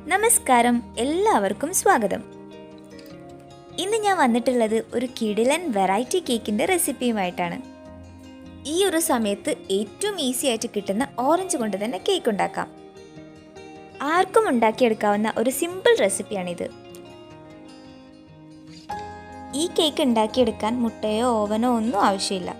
നമസ്കാരം, എല്ലാവർക്കും സ്വാഗതം. ഇന്ന് ഞാൻ വന്നിട്ടുള്ളത് ഒരു കിടിലൻ വെറൈറ്റി കേക്കിൻ്റെ റെസിപ്പിയുമായിട്ടാണ്. ഈ ഒരു സമയത്ത് ഏറ്റവും ഈസി ആയിട്ട് കിട്ടുന്ന ഓറഞ്ച് കൊണ്ട് തന്നെ കേക്ക് ഉണ്ടാക്കാം. ആർക്കും ഉണ്ടാക്കിയെടുക്കാവുന്ന ഒരു സിമ്പിൾ റെസിപ്പിയാണിത്. ഈ കേക്ക് ഉണ്ടാക്കിയെടുക്കാൻ മുട്ടയോ ഓവനോ ഒന്നും ആവശ്യമില്ല.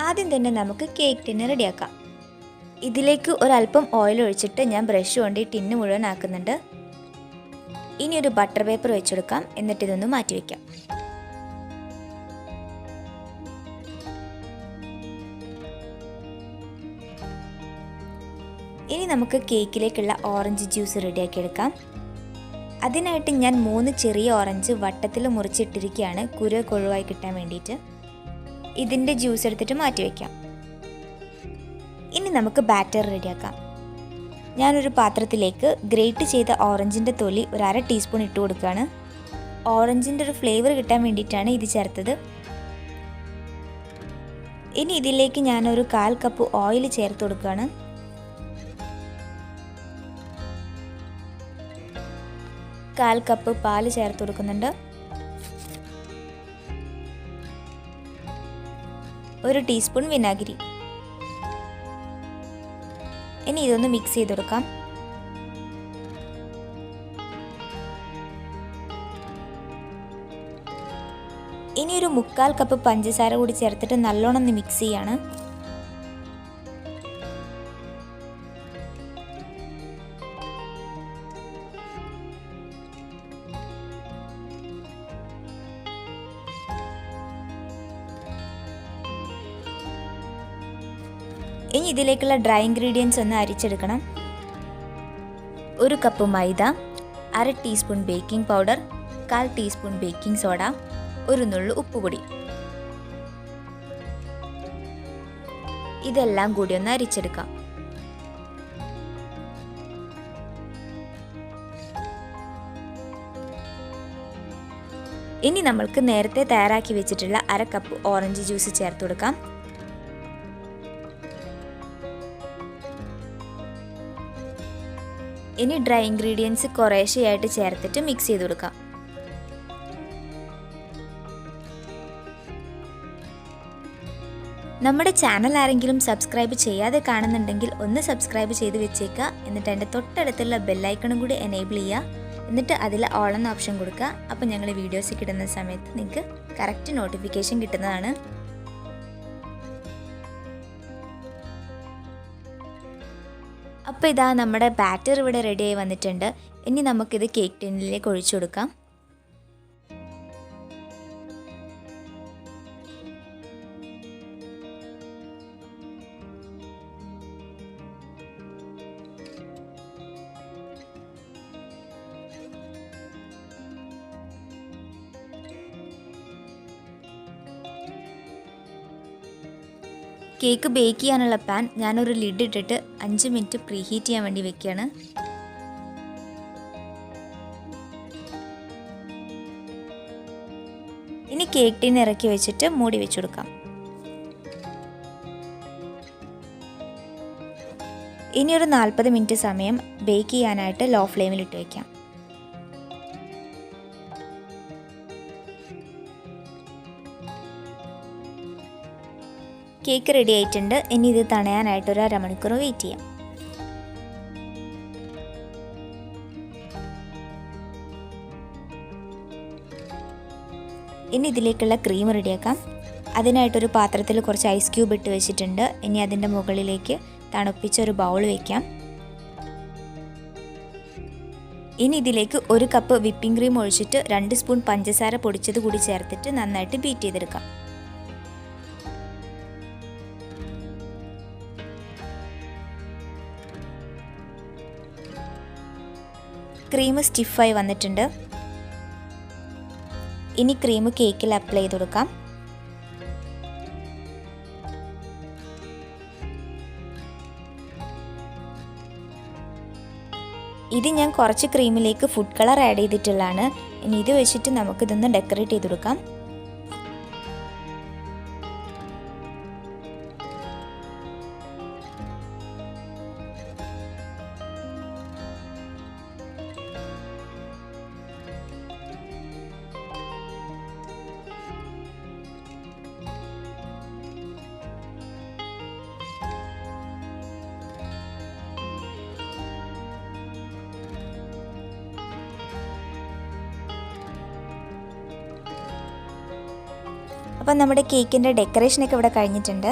ആദ്യം തന്നെ നമുക്ക് കേക്ക് ടിന്ന് റെഡിയാക്കാം. ഇതിലേക്ക് ഒരല്പം ഓയിൽ ഒഴിച്ചിട്ട് ഞാൻ ബ്രഷ് കൊണ്ട് ഈ ടിന്ന് മുഴുവൻ ആക്കുന്നുണ്ട്. ഇനി ഒരു ബട്ടർ പേപ്പർ വെച്ചെടുക്കാം. എന്നിട്ട് ഇതൊന്ന് മാറ്റി വയ്ക്കാം. ഇനി നമുക്ക് കേക്കിലേക്കുള്ള ഓറഞ്ച് ജ്യൂസ് റെഡിയാക്കി എടുക്കാം. അതിനായിട്ട് ഞാൻ 3 ചെറിയ ഓറഞ്ച് വട്ടത്തിൽ മുറിച്ചിട്ടിരിക്കുകയാണ്, കുരുവൊക്കെ ഒഴിവായി കിട്ടാൻ വേണ്ടിയിട്ട്. ഇതിൻ്റെ ജ്യൂസ് എടുത്തിട്ട് മാറ്റി വയ്ക്കാം. ഇനി നമുക്ക് ബാറ്റർ റെഡിയാക്കാം. ഞാനൊരു പാത്രത്തിലേക്ക് ഗ്രേറ്റ് ചെയ്ത ഓറഞ്ചിൻ്റെ തൊലി ഒരു 1/2 ടീസ്പൂൺ ഇട്ട് കൊടുക്കുകയാണ്. ഓറഞ്ചിൻ്റെ ഒരു ഫ്ലേവർ കിട്ടാൻ വേണ്ടിയിട്ടാണ് ഇത് ചേർത്തത്. ഇനി ഇതിലേക്ക് ഞാനൊരു 1/4 കപ്പ് ഓയിൽ ചേർത്ത് കൊടുക്കുകയാണ്. കാൽ കപ്പ് പാല് ചേർത്ത് കൊടുക്കുന്നുണ്ട്. 1 ടീസ്പൂൺ വിനാഗിരി. ഇനി ഇതൊന്ന് മിക്സ് ചെയ്ത് കൊടുക്കാം. ഇനി ഒരു 1/4 കപ്പ് പഞ്ചസാര കൂടി ചേർത്തിട്ട് നല്ലോണം ഒന്ന് മിക്സ് ചെയ്യാണ്. ഇനി ഇതിലേക്കുള്ള ഡ്രൈ ഇൻഗ്രീഡിയൻസ് ഒന്ന് അരിച്ചെടുക്കണം. 1 കപ്പ് മൈദ, 1/2 teaspoon baking powder, 1/4 teaspoon baking soda, 1 നുള്ളു ഉപ്പുപൊടി. ഇതെല്ലാം കൂടി ഒന്ന് അരിച്ചെടുക്കാം. ഇനി നമ്മൾക്ക് നേരത്തെ തയ്യാറാക്കി വെച്ചിട്ടുള്ള 1/2 കപ്പ് ഓറഞ്ച് ജ്യൂസ് ചേർത്ത് കൊടുക്കാം. ഇനി ഡ്രൈ ഇൻഗ്രീഡിയൻസ് കുറേശ്ശെയായിട്ട് ചേർത്തിട്ട് മിക്സ് ചെയ്ത് കൊടുക്കാം. നമ്മുടെ ചാനൽ ആരെങ്കിലും സബ്സ്ക്രൈബ് ചെയ്യാതെ കാണുന്നുണ്ടെങ്കിൽ ഒന്ന് സബ്സ്ക്രൈബ് ചെയ്ത് വെച്ചേക്കുക. എന്നിട്ട് അതിൻ്റെ തൊട്ടടുത്തുള്ള ബെല്ലൈക്കണും കൂടി എനേബിൾ ചെയ്യുക. എന്നിട്ട് അതിൽ ഓൾ എന്ന ഓപ്ഷൻ കൊടുക്കുക. അപ്പോൾ ഞങ്ങൾ വീഡിയോസ് കിട്ടുന്ന സമയത്ത് നിങ്ങൾക്ക് കറക്റ്റ് നോട്ടിഫിക്കേഷൻ കിട്ടുന്നതാണ്. അപ്പോൾ ഇതാ നമ്മുടെ ബാറ്റർ ഇവിടെ റെഡിയായി വന്നിട്ടുണ്ട്. ഇനി നമുക്കിത് കേക്ക് ടിന്നിലേക്ക് ഒഴിച്ചു കൊടുക്കാം. കേക്ക് ബേക്ക് ചെയ്യാനുള്ള പാൻ ഞാനൊരു ലിഡ് ഇട്ടിട്ട് 5 മിനിറ്റ് പ്രീ ഹീറ്റ് ചെയ്യാൻ വേണ്ടി വെക്കുകയാണ്. ഇനി കേക്ക് ടിൻ ഇറക്കി വെച്ചിട്ട് മൂടി വെച്ച് കൊടുക്കാം. ഇനി ഒരു 40 മിനിറ്റ് സമയം ബേക്ക് ചെയ്യാനായിട്ട് ലോ ഫ്ലെയിമിൽ ഇട്ട് വയ്ക്കാം. കേക്ക് റെഡി ആയിട്ടുണ്ട്. ഇനി ഇത് തണയാനായിട്ട് ഒരു 1/2 മണിക്കൂർ വെയിറ്റ് ചെയ്യാം. ഇനി ഇതിലേക്കുള്ള ക്രീം റെഡിയാക്കാം. അതിനായിട്ടൊരു പാത്രത്തിൽ കുറച്ച് ഐസ് ക്യൂബ് ഇട്ട് വെച്ചിട്ടുണ്ട്. ഇനി അതിൻ്റെ മുകളിലേക്ക് തണുപ്പിച്ച ഒരു ബൗൾ വയ്ക്കാം. ഇനി ഇതിലേക്ക് 1 കപ്പ് വിപ്പിംഗ് ക്രീം ഒഴിച്ചിട്ട് 2 സ്പൂൺ പഞ്ചസാര പൊടിച്ചത് കൂടി ചേർത്തിട്ട് നന്നായിട്ട് ബീറ്റ് ചെയ്തെടുക്കാം. ക്രീം സ്റ്റിഫായി വന്നിട്ടുണ്ട്. ഇനി ക്രീം കേക്കിൽ അപ്ലൈ ചെയ്ത് കൊടുക്കാം. ഇത് ഞാൻ കുറച്ച് ക്രീമിലേക്ക് ഫുഡ് കളർ ആഡ് ചെയ്തിട്ടുള്ളതാണ്. ഇനി ഇത് വെച്ചിട്ട് നമുക്കിതൊന്ന് ഡെക്കറേറ്റ് ചെയ്ത് കൊടുക്കാം. അപ്പം നമ്മുടെ കേക്കിൻ്റെ ഡെക്കറേഷനൊക്കെ ഇവിടെ കഴിഞ്ഞിട്ടുണ്ട്.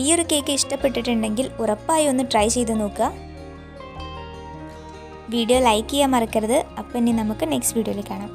ഈ ഒരു കേക്ക് ഇഷ്ടപ്പെട്ടിട്ടുണ്ടെങ്കിൽ ഉറപ്പായി ഒന്ന് ട്രൈ ചെയ്ത് നോക്കുക. വീഡിയോ ലൈക്ക് ചെയ്യാൻ മറക്കരുത്. അപ്പം ഇനി നമുക്ക് നെക്സ്റ്റ് വീഡിയോയിൽ കാണാം.